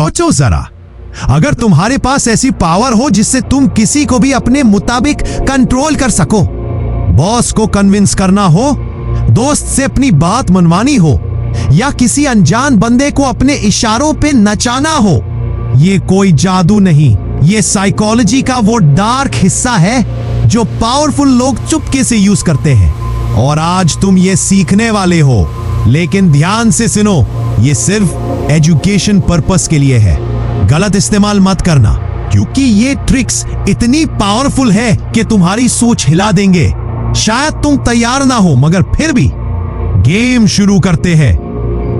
सोचो जरा, अगर तुम्हारे पास ऐसी पावर हो जिससे तुम किसी को भी अपने मुताबिक कंट्रोल कर सको, बॉस को कन्विंस करना हो, दोस्त से अपनी बात मनवानी हो, या किसी अनजान बंदे को अपने इशारों पे नचाना हो, ये कोई जादू नहीं, ये साइकोलॉजी का वो डार्क हिस्सा है जो पावरफुल लोग चुपके से यूज करते हैं। और आज तुम ये सीखने वाले हो, लेकिन ध्यान से सुनो, ये सिर्फ एजुकेशन पर्पस के लिए है। गलत इस्तेमाल मत करना, क्योंकि ये ट्रिक्स इतनी पावरफुल है कि तुम्हारी सोच हिला देंगे। शायद तुम तैयार ना हो, मगर फिर भी गेम शुरू करते हैं।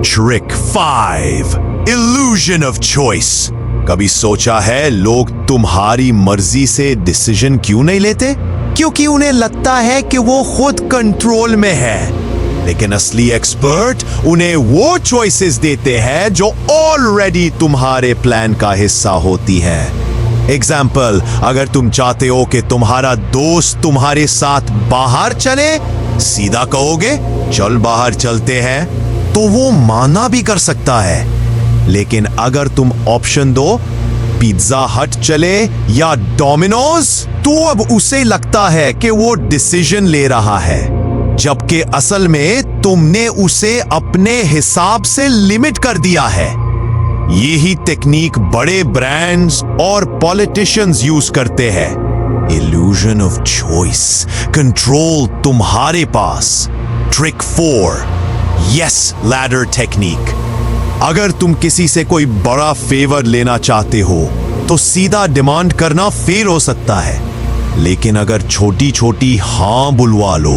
Trick 5, illusion of choice. कभी सोचा है लोग तुम्हारी मर्जी से डिसीजन क्यों नहीं लेते? क्योंकि उन्हें लगता है कि वो खुद कंट्रोल में है, लेकिन असली एक्सपर्ट उन्हें वो चॉइसेस देते हैं जो ऑलरेडी तुम्हारे प्लान का हिस्सा होती है। एग्जाम्पल, अगर तुम चाहते हो कि तुम्हारा दोस्त तुम्हारे साथ बाहर चले, सीधा कहोगे चल बाहर चलते हैं, तो वो माना भी कर सकता है। लेकिन अगर तुम ऑप्शन दो पिज्जा हट चले या डोमिनोज, तो अब उसे लगता है कि वो डिसीजन ले रहा है, जबकि असल में तुमने उसे अपने हिसाब से लिमिट कर दिया है। यही टेक्निक बड़े ब्रांड्स और पॉलिटिशियंस यूज करते हैं। इल्यूजन ऑफ चॉइस, कंट्रोल तुम्हारे पास। Trick 4, yes ladder technique. अगर तुम किसी से कोई बड़ा फेवर लेना चाहते हो तो सीधा डिमांड करना फेल हो सकता है, लेकिन अगर छोटी छोटी हां बुलवा लो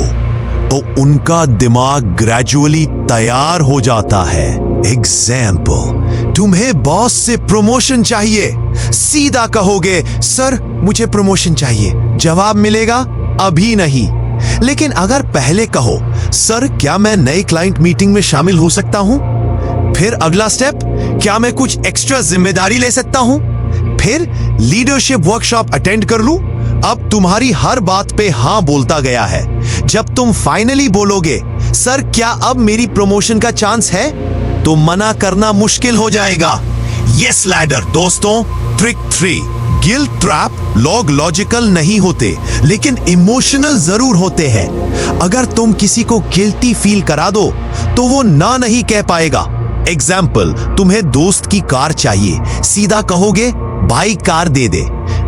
तो उनका दिमाग ग्रेजुअली तैयार हो जाता है। एग्जाम्पल, तुम्हें बॉस से प्रमोशन चाहिए, सीधा कहोगे सर मुझे प्रमोशन चाहिए, जवाब मिलेगा अभी नहीं। लेकिन अगर पहले कहो सर क्या मैं नए क्लाइंट मीटिंग में शामिल हो सकता हूं, फिर अगला स्टेप, क्या मैं कुछ एक्स्ट्रा जिम्मेदारी ले सकता हूं, फिर लीडरशिप वर्कशॉप अटेंड कर लूं, अब तुम्हारी हर बात पे हां बोलता गया है। जब तुम फाइनली बोलोगे सर क्या अब मेरी प्रमोशन का चांस है, तो मना करना मुश्किल हो जाएगा। यस लैडर दोस्तों। Trick 3, guilt trap. लोग लॉजिकल नहीं होते, लेकिन इमोशनल जरूर होते हैं। अगर तुम किसी को गिल्टी फील करा दो तो वो ना नहीं कह पाएगा। एग्जाम्पल, तुम्हें दोस्त की कार चाहिए, सीधा कहोगे भाई कार दे दे,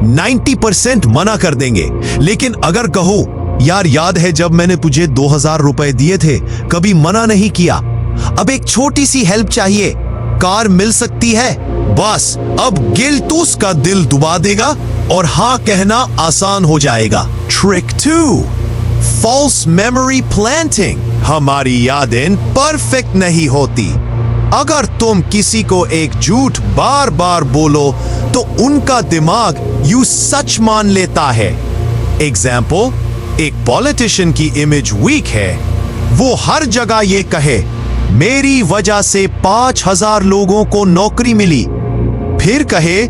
90% मना कर देंगे। लेकिन अगर कहो यार याद है जब मैंने तुझे 2000 रुपए दिए थे, कभी मना नहीं किया, अब एक छोटी सी हेल्प चाहिए, कार मिल सकती है, बस अब गिल्ट उसका दिल दुबा देगा और हाँ कहना आसान हो जाएगा। Trick 2, false memory planting. हमारी यादें परफेक्ट नहीं होती। अगर तुम किसी को एक झूठ बार बार बोलो तो उनका दिमाग यूं सच मान लेता है। एग्जाम्पल, एक पॉलिटिशियन की इमेज वीक है, वो हर जगह ये कहे मेरी वजह से 5000 लोगों को नौकरी मिली, फिर कहे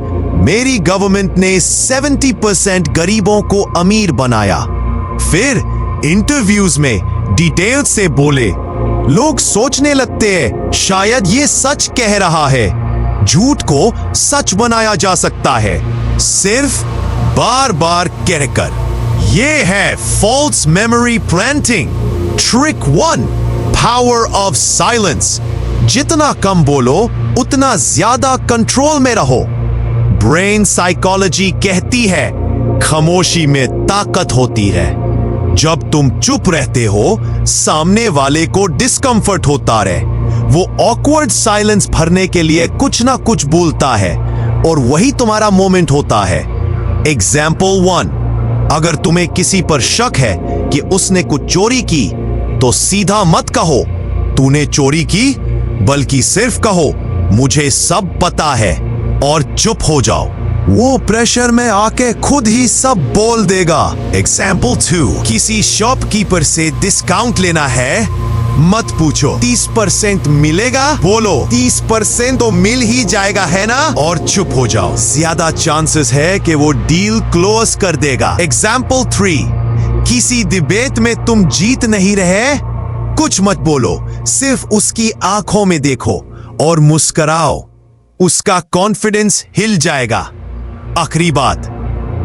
मेरी गवर्नमेंट ने 70% गरीबों को अमीर बनाया, फिर इंटरव्यूज में डिटेल से बोले, लोग सोचने लगते हैं शायद ये सच कह रहा है। झूठ को सच बनाया जा सकता है सिर्फ बार बार कहकर। ये है false memory planting. Trick 1, power of silence. जितना कम बोलो उतना ज्यादा कंट्रोल में रहो। ब्रेन साइकोलॉजी कहती है खामोशी में ताकत होती है। जब तुम चुप रहते हो, सामने वाले को डिस्कंफर्ट होता रहे, वो ऑकवर्ड साइलेंस भरने के लिए कुछ ना कुछ बोलता है और वही तुम्हारा मोमेंट होता है। एग्जाम्पल 1, अगर तुम्हें किसी पर शक है कि उसने कुछ चोरी की, तो सीधा मत कहो तूने चोरी की, बल्कि सिर्फ कहो मुझे सब पता है और चुप हो जाओ। वो प्रेशर में आके खुद ही सब बोल देगा। एग्जाम्पल 2, किसी शॉपकीपर से डिस्काउंट लेना है, मत पूछो 30% मिलेगा, बोलो 30% तो मिल ही जाएगा है ना, और चुप हो जाओ। ज्यादा चांसेस है कि वो डील क्लोज कर देगा। एग्जाम्पल 3, किसी डिबेट में तुम जीत नहीं रहे, कुछ मत बोलो, सिर्फ उसकी आंखों में देखो और मुस्कुराओ। उसका कॉन्फिडेंस हिल जाएगा। आखिरी बात,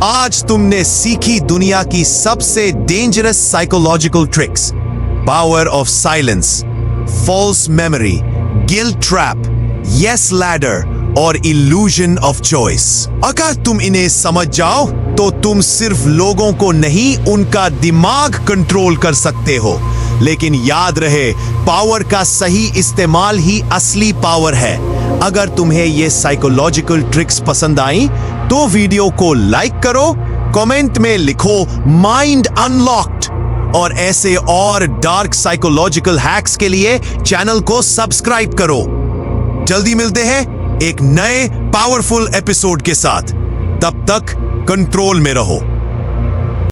आज तुमने सीखी दुनिया की सबसे dangerous psychological tricks, power of silence, false memory, guilt trap, yes ladder और इल्यूजन ऑफ चॉइस। अगर तुम इन्हें समझ जाओ तो तुम सिर्फ लोगों को नहीं, उनका दिमाग कंट्रोल कर सकते हो। लेकिन याद रहे, पावर का सही इस्तेमाल ही असली पावर है। अगर तुम्हें ये साइकोलॉजिकल ट्रिक्स पसंद आई तो वीडियो को लाइक करो, कमेंट में लिखो माइंड अनलॉक्ड, और ऐसे और डार्क साइकोलॉजिकल हैक्स के लिए चैनल को सब्सक्राइब करो। जल्दी मिलते हैं एक नए पावरफुल एपिसोड के साथ। तब तक कंट्रोल में रहो।